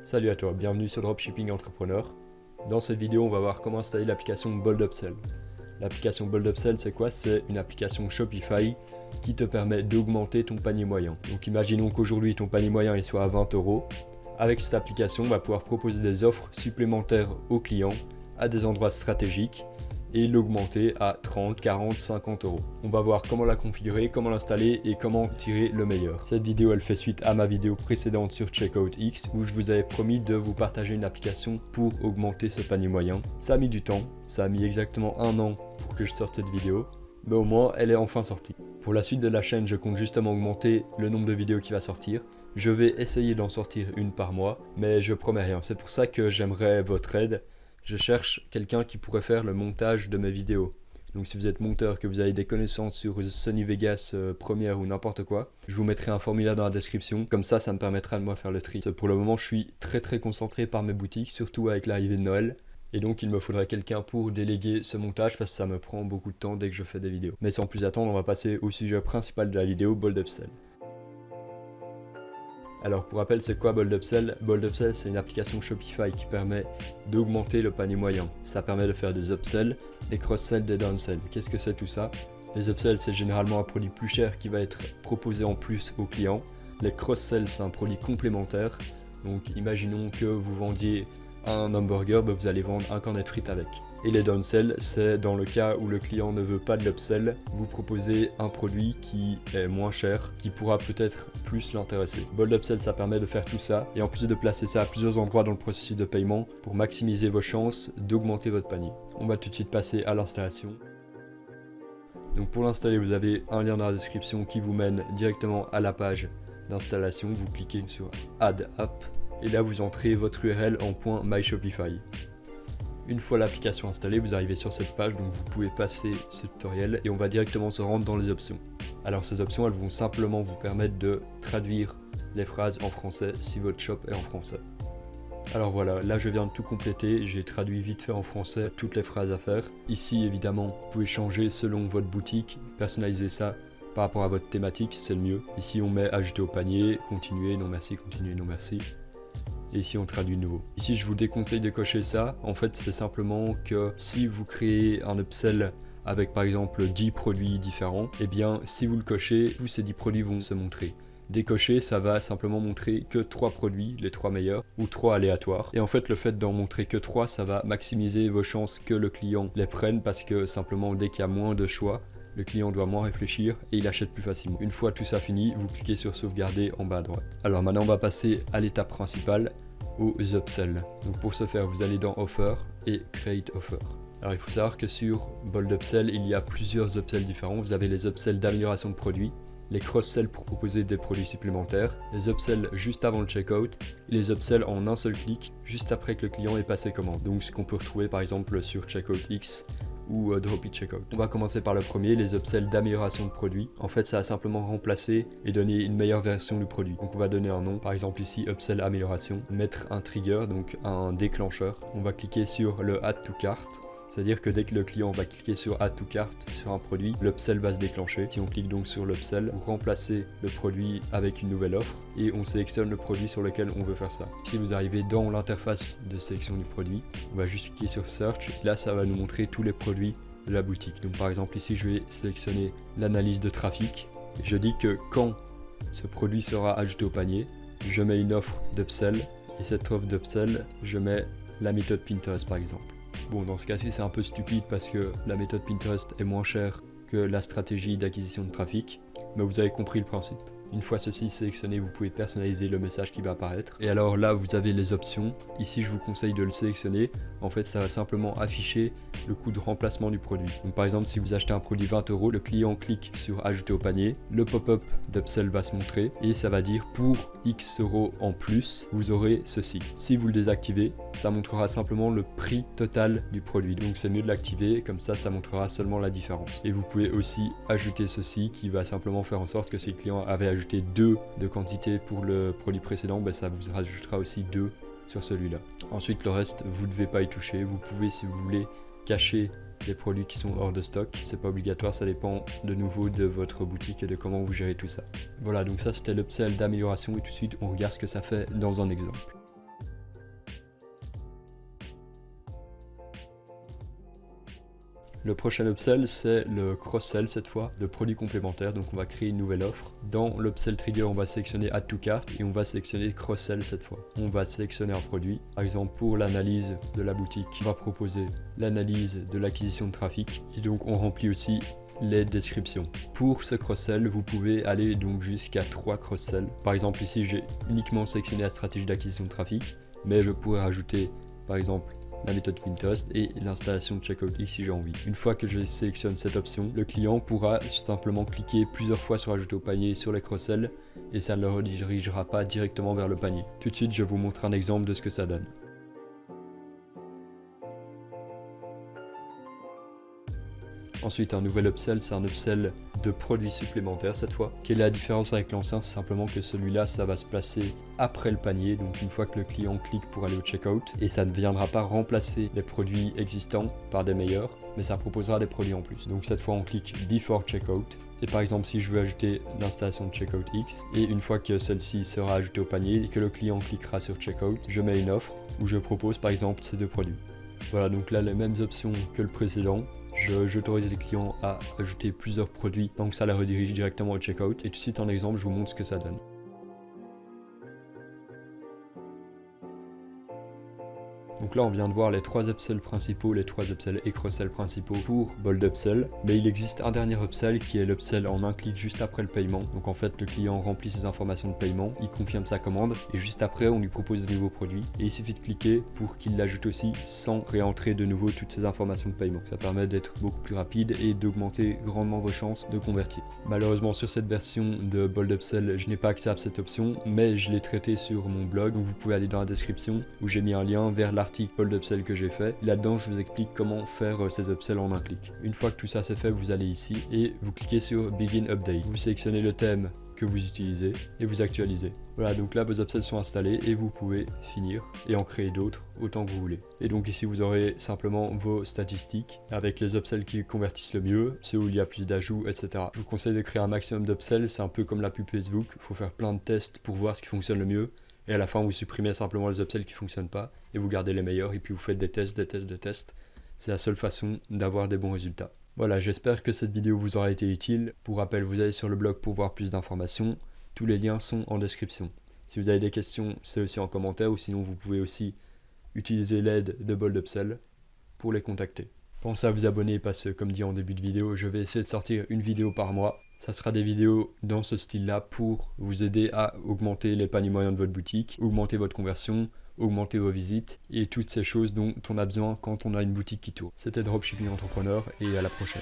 Salut à toi, bienvenue sur Dropshipping Entrepreneur. Dans cette vidéo, on va voir comment installer l'application Bold Upsell. L'application Bold Upsell, c'est quoi? C'est une application Shopify qui te permet d'augmenter ton panier moyen. Donc imaginons qu'aujourd'hui ton panier moyen il soit à 20 €. Avec cette application, on va pouvoir proposer des offres supplémentaires aux clients à des endroits stratégiques et l'augmenter à 30, 40, 50 €. On va voir comment la configurer, comment l'installer et comment tirer le meilleur. Cette vidéo elle fait suite à ma vidéo précédente sur CheckoutX où je vous avais promis de vous partager une application pour augmenter ce panier moyen. Ça a mis du temps, ça a mis exactement 1 an pour que je sorte cette vidéo, mais au moins elle est enfin sortie. Pour la suite de la chaîne, je compte justement augmenter le nombre de vidéos qui va sortir. Je vais essayer d'en sortir une par mois, mais je promets rien. C'est pour ça que j'aimerais votre aide. Je cherche quelqu'un qui pourrait faire le montage de mes vidéos. Donc si vous êtes monteur, que vous avez des connaissances sur Sony Vegas Premiere ou n'importe quoi, je vous mettrai un formulaire dans la description. Comme ça me permettra de moi faire le tri. Pour le moment, je suis très concentré par mes boutiques, surtout avec l'arrivée de Noël. Et donc il me faudrait quelqu'un pour déléguer ce montage parce que ça me prend beaucoup de temps dès que je fais des vidéos. Mais sans plus attendre, on va passer au sujet principal de la vidéo, Bold Upsell. Alors pour rappel, c'est quoi Bold Upsell? Bold Upsell, c'est une application Shopify qui permet d'augmenter le panier moyen. Ça permet de faire des upsells, des cross-sells, des down-sells. Qu'est-ce que c'est tout ça? Les upsells, c'est généralement un produit plus cher qui va être proposé en plus aux clients. Les cross-sells, c'est un produit complémentaire. Donc imaginons que vous vendiez un hamburger, vous allez vendre un cornet de frites avec. Et les downsell, c'est dans le cas où le client ne veut pas de l'upsell, vous proposez un produit qui est moins cher, qui pourra peut-être plus l'intéresser. Bold Upsell, ça permet de faire tout ça, et en plus de placer ça à plusieurs endroits dans le processus de paiement, pour maximiser vos chances d'augmenter votre panier. On va tout de suite passer à l'installation. Donc pour l'installer, vous avez un lien dans la description qui vous mène directement à la page d'installation. Vous cliquez sur Add App, et là vous entrez votre URL en .myshopify. Une fois l'application installée, vous arrivez sur cette page, donc vous pouvez passer ce tutoriel et on va directement se rendre dans les options. Alors ces options, elles vont simplement vous permettre de traduire les phrases en français si votre shop est en français. Alors voilà, là je viens de tout compléter, j'ai traduit vite fait en français toutes les phrases à faire. Ici évidemment, vous pouvez changer selon votre boutique, personnaliser ça par rapport à votre thématique, c'est le mieux. Ici on met ajouter au panier, continuer, non merci, continuer, non merci. Et ici on traduit de nouveau. Ici je vous déconseille de cocher ça. En fait c'est simplement que si vous créez un upsell avec par exemple 10 produits différents, et bien si vous le cochez, tous ces 10 produits vont se montrer. Décocher, ça va simplement montrer que 3 produits, les 3 meilleurs, ou 3 aléatoires. Et en fait le fait d'en montrer que 3, ça va maximiser vos chances que le client les prenne parce que simplement dès qu'il y a moins de choix, le client doit moins réfléchir et il achète plus facilement. Une fois tout ça fini, vous cliquez sur sauvegarder en bas à droite. Alors maintenant on va passer à l'étape principale, aux upsells. Donc pour ce faire, vous allez dans Offer et Create Offer. Alors il faut savoir que sur Bold Upsell, il y a plusieurs upsells différents. Vous avez les upsells d'amélioration de produits, les cross-sells pour proposer des produits supplémentaires, les upsells juste avant le checkout et les upsells en un seul clic juste après que le client ait passé commande. Donc ce qu'on peut retrouver par exemple sur CheckoutX ou Dropit Checkout. On va commencer par le premier, les upsells d'amélioration de produit. En fait, ça va simplement remplacer et donner une meilleure version du produit. Donc on va donner un nom, par exemple ici upsell amélioration, mettre un trigger, donc un déclencheur. On va cliquer sur le Add to Cart. C'est-à-dire que dès que le client va cliquer sur Add to Cart sur un produit, l'upsell va se déclencher. Si on clique donc sur l'upsell, vous remplacez le produit avec une nouvelle offre et on sélectionne le produit sur lequel on veut faire ça. Si vous arrivez dans l'interface de sélection du produit, on va juste cliquer sur Search et là ça va nous montrer tous les produits de la boutique. Donc par exemple ici je vais sélectionner l'analyse de trafic et je dis que quand ce produit sera ajouté au panier, je mets une offre d'upsell et cette offre d'upsell, je mets la méthode Pinterest par exemple. Bon, dans ce cas-ci, c'est un peu stupide parce que la méthode Pinterest est moins chère que la stratégie d'acquisition de trafic, mais vous avez compris le principe. Une fois ceci sélectionné, vous pouvez personnaliser le message qui va apparaître. Et alors là, vous avez les options. Ici, je vous conseille de le sélectionner. En fait, ça va simplement afficher le coût de remplacement du produit. Donc par exemple, si vous achetez un produit 20 €, le client clique sur ajouter au panier, le pop-up d'upsell va se montrer et ça va dire pour X € en plus, vous aurez ceci. Si vous le désactivez, ça montrera simplement le prix total du produit. Donc c'est mieux de l'activer, comme ça montrera seulement la différence. Et vous pouvez aussi ajouter ceci qui va simplement faire en sorte que si le client avait ajouté 2 de quantité pour le produit précédent, ça vous rajoutera aussi 2 sur celui-là. Ensuite le reste, vous ne devez pas y toucher. Vous pouvez, si vous voulez, cacher les produits qui sont hors de stock. C'est pas obligatoire, ça dépend de nouveau de votre boutique et de comment vous gérez tout ça. Voilà, donc ça c'était l'upsell d'amélioration et tout de suite on regarde ce que ça fait dans un exemple. Le prochain upsell, c'est le cross-sell cette fois, de produits complémentaires. Donc on va créer une nouvelle offre. Dans l'upsell trigger, on va sélectionner Add to Cart et on va sélectionner cross-sell cette fois. On va sélectionner un produit. Par exemple, pour l'analyse de la boutique, on va proposer l'analyse de l'acquisition de trafic. Et donc on remplit aussi les descriptions. Pour ce cross-sell, vous pouvez aller donc jusqu'à 3 cross-sell. Par exemple, ici, j'ai uniquement sélectionné la stratégie d'acquisition de trafic, mais je pourrais rajouter, par exemple, la méthode Pinterest et l'installation de Checkout X si j'ai envie. Une fois que je sélectionne cette option, le client pourra simplement cliquer plusieurs fois sur ajouter au panier sur les cross-sell et ça ne le redirigera pas directement vers le panier. Tout de suite, je vous montre un exemple de ce que ça donne. Ensuite, un nouvel upsell, c'est un upsell de produits supplémentaires cette fois. Quelle est la différence avec l'ancien? C'est simplement que celui-là, ça va se placer après le panier, donc une fois que le client clique pour aller au checkout, et ça ne viendra pas remplacer les produits existants par des meilleurs, mais ça proposera des produits en plus. Donc cette fois, on clique Before Checkout. Et par exemple, si je veux ajouter l'installation de Checkout X, et une fois que celle-ci sera ajoutée au panier et que le client cliquera sur Checkout, je mets une offre où je propose par exemple ces deux produits. Voilà, donc là, les mêmes options que le précédent. J'autorise les clients à ajouter plusieurs produits tant que ça les redirige directement au checkout. Et tout de suite en exemple, je vous montre ce que ça donne. Donc là, on vient de voir les 3 upsells principaux, les 3 upsells et cross-sell principaux pour Bold Upsell. Mais il existe un dernier upsell qui est l'upsell en un clic juste après le paiement. Donc en fait, le client remplit ses informations de paiement, il confirme sa commande et juste après, on lui propose de nouveaux produits. Et il suffit de cliquer pour qu'il l'ajoute aussi sans réentrer de nouveau toutes ces informations de paiement. Ça permet d'être beaucoup plus rapide et d'augmenter grandement vos chances de convertir. Malheureusement, sur cette version de Bold Upsell, je n'ai pas accès à cette option, mais je l'ai traité sur mon blog. Donc vous pouvez aller dans la description où j'ai mis un lien vers l'article Bold Upsell que j'ai fait. Là-dedans, je vous explique comment faire ces upsells en un clic. Une fois que tout ça c'est fait, vous allez ici et vous cliquez sur Begin Update. Vous sélectionnez le thème que vous utilisez et vous actualisez. Voilà, donc là vos upsells sont installés et vous pouvez finir et en créer d'autres autant que vous voulez. Et donc ici vous aurez simplement vos statistiques avec les upsells qui convertissent le mieux, ceux où il y a plus d'ajouts, etc. Je vous conseille de créer un maximum d'upsells, c'est un peu comme la pub Facebook, il faut faire plein de tests pour voir ce qui fonctionne le mieux. Et à la fin, vous supprimez simplement les upsells qui ne fonctionnent pas et vous gardez les meilleurs et puis vous faites des tests, des tests, des tests. C'est la seule façon d'avoir des bons résultats. Voilà, j'espère que cette vidéo vous aura été utile. Pour rappel, vous allez sur le blog pour voir plus d'informations. Tous les liens sont en description. Si vous avez des questions, c'est aussi en commentaire ou sinon vous pouvez aussi utiliser l'aide de Bold Upsell pour les contacter. Pensez à vous abonner parce que, comme dit en début de vidéo, je vais essayer de sortir une vidéo par mois. Ça sera des vidéos dans ce style-là pour vous aider à augmenter les paniers moyens de votre boutique, augmenter votre conversion, augmenter vos visites et toutes ces choses dont on a besoin quand on a une boutique qui tourne. C'était Dropshipping Entrepreneur et à la prochaine.